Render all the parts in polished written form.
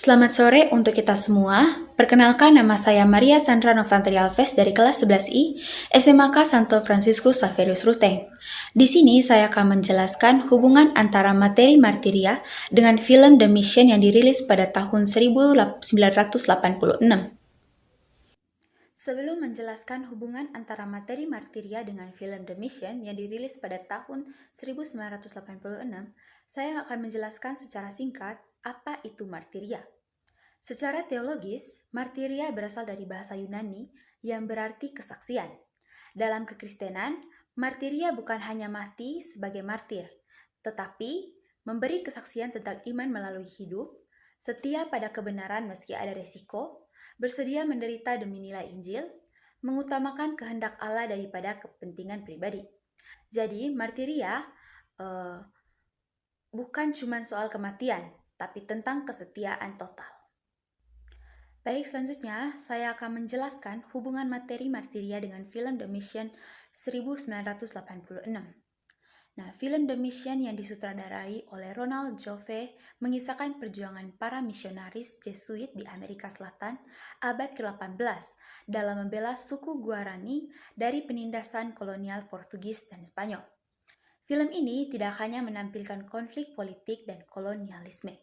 Selamat sore untuk kita semua. Perkenalkan, nama saya Maria Sandra Novantri Alves dari kelas 11I SMAK Santo Franciscus Xaverius Ruteng. Di sini saya akan menjelaskan hubungan antara materi martiria dengan film The Mission yang dirilis pada tahun 1986. Sebelum menjelaskan hubungan antara materi martiria dengan film The Mission yang dirilis pada tahun 1986, saya akan menjelaskan secara singkat apa itu martiria. Secara teologis, martiria berasal dari bahasa Yunani yang berarti kesaksian. Dalam kekristenan, martiria bukan hanya mati sebagai martir, tetapi memberi kesaksian tentang iman melalui hidup, setia pada kebenaran meski ada resiko, bersedia menderita demi nilai Injil, mengutamakan kehendak Allah daripada kepentingan pribadi. Jadi, martiria bukan cuma soal kematian, tapi tentang kesetiaan total. Baik, selanjutnya saya akan menjelaskan hubungan materi martiria dengan film The Mission 1986. Nah, film The Mission yang disutradarai oleh Ronald Jove mengisahkan perjuangan para misionaris Jesuit di Amerika Selatan abad ke-18 dalam membela suku Guarani dari penindasan kolonial Portugis dan Spanyol. Film ini tidak hanya menampilkan konflik politik dan kolonialisme,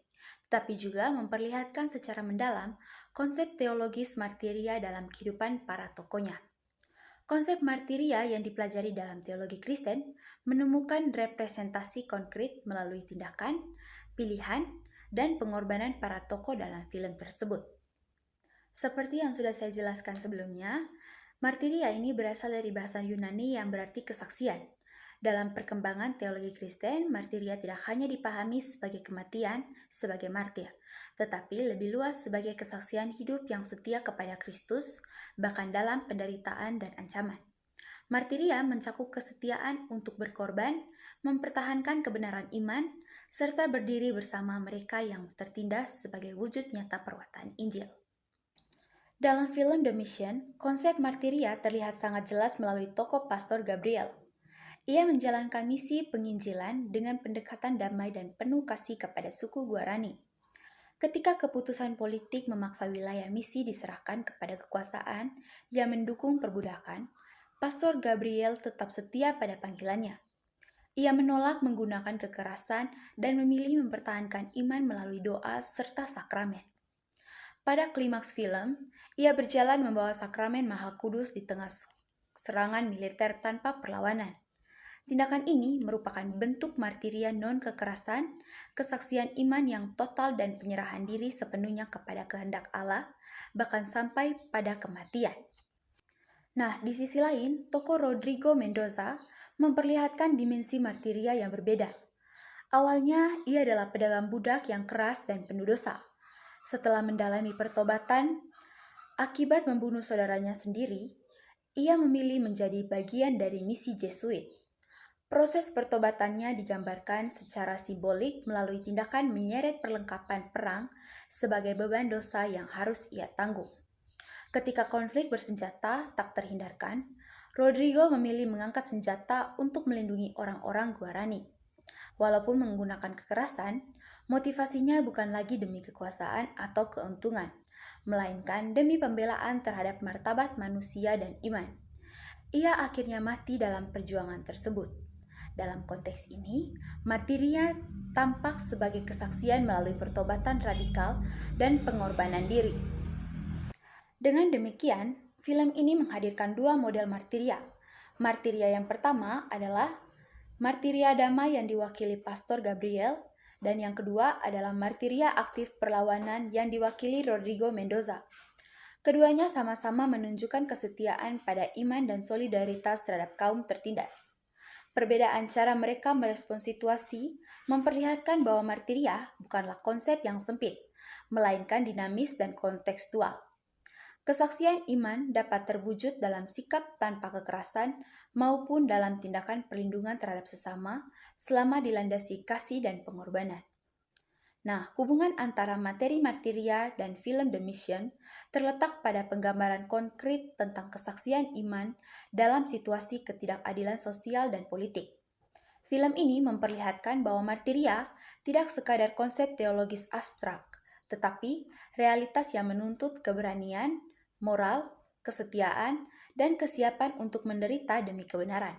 tapi juga memperlihatkan secara mendalam konsep teologis martiria dalam kehidupan para tokohnya. Konsep martiria yang dipelajari dalam teologi Kristen menemukan representasi konkret melalui tindakan, pilihan, dan pengorbanan para tokoh dalam film tersebut. Seperti yang sudah saya jelaskan sebelumnya, martiria ini berasal dari bahasa Yunani yang berarti kesaksian. Dalam perkembangan teologi Kristen, martiria tidak hanya dipahami sebagai kematian sebagai martir, tetapi lebih luas sebagai kesaksian hidup yang setia kepada Kristus, bahkan dalam penderitaan dan ancaman. Martiria mencakup kesetiaan untuk berkorban, mempertahankan kebenaran iman, serta berdiri bersama mereka yang tertindas sebagai wujud nyata perwatan Injil. Dalam film The Mission, konsep martiria terlihat sangat jelas melalui tokoh Pastor Gabriel. Ia menjalankan misi penginjilan dengan pendekatan damai dan penuh kasih kepada suku Guarani. Ketika keputusan politik memaksa wilayah misi diserahkan kepada kekuasaan yang mendukung perbudakan, Pastor Gabriel tetap setia pada panggilannya. Ia menolak menggunakan kekerasan dan memilih mempertahankan iman melalui doa serta sakramen. Pada klimaks film, ia berjalan membawa sakramen Maha Kudus di tengah serangan militer tanpa perlawanan. Tindakan ini merupakan bentuk martiria non-kekerasan, kesaksian iman yang total dan penyerahan diri sepenuhnya kepada kehendak Allah, bahkan sampai pada kematian. Nah, di sisi lain, tokoh Rodrigo Mendoza memperlihatkan dimensi martiria yang berbeda. Awalnya, ia adalah pedagang budak yang keras dan penuh dosa. Setelah mendalami pertobatan akibat membunuh saudaranya sendiri, ia memilih menjadi bagian dari misi Jesuit. Proses pertobatannya digambarkan secara simbolik melalui tindakan menyeret perlengkapan perang sebagai beban dosa yang harus ia tanggung. Ketika konflik bersenjata tak terhindarkan, Rodrigo memilih mengangkat senjata untuk melindungi orang-orang Guarani. Walaupun menggunakan kekerasan, motivasinya bukan lagi demi kekuasaan atau keuntungan, melainkan demi pembelaan terhadap martabat manusia dan iman. Ia akhirnya mati dalam perjuangan tersebut. Dalam konteks ini, martiria tampak sebagai kesaksian melalui pertobatan radikal dan pengorbanan diri. Dengan demikian, film ini menghadirkan dua model martiria. Martiria yang pertama adalah martiria damai yang diwakili Pastor Gabriel, dan yang kedua adalah martiria aktif perlawanan yang diwakili Rodrigo Mendoza. Keduanya sama-sama menunjukkan kesetiaan pada iman dan solidaritas terhadap kaum tertindas. Perbedaan cara mereka merespon situasi memperlihatkan bahwa martiria bukanlah konsep yang sempit, melainkan dinamis dan kontekstual. Kesaksian iman dapat terwujud dalam sikap tanpa kekerasan maupun dalam tindakan perlindungan terhadap sesama selama dilandasi kasih dan pengorbanan. Nah, hubungan antara materi martiria dan film The Mission terletak pada penggambaran konkret tentang kesaksian iman dalam situasi ketidakadilan sosial dan politik. Film ini memperlihatkan bahwa martiria tidak sekadar konsep teologis abstrak, tetapi realitas yang menuntut keberanian, moral, kesetiaan, dan kesiapan untuk menderita demi kebenaran.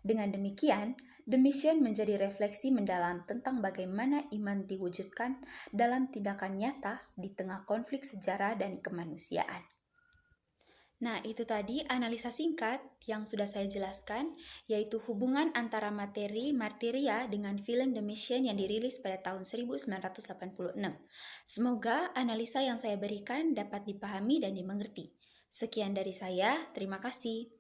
Dengan demikian, The Mission menjadi refleksi mendalam tentang bagaimana iman diwujudkan dalam tindakan nyata di tengah konflik sejarah dan kemanusiaan. Nah, itu tadi analisa singkat yang sudah saya jelaskan, yaitu hubungan antara materi Martyria dengan film The Mission yang dirilis pada tahun 1986. Semoga analisa yang saya berikan dapat dipahami dan dimengerti. Sekian dari saya, terima kasih.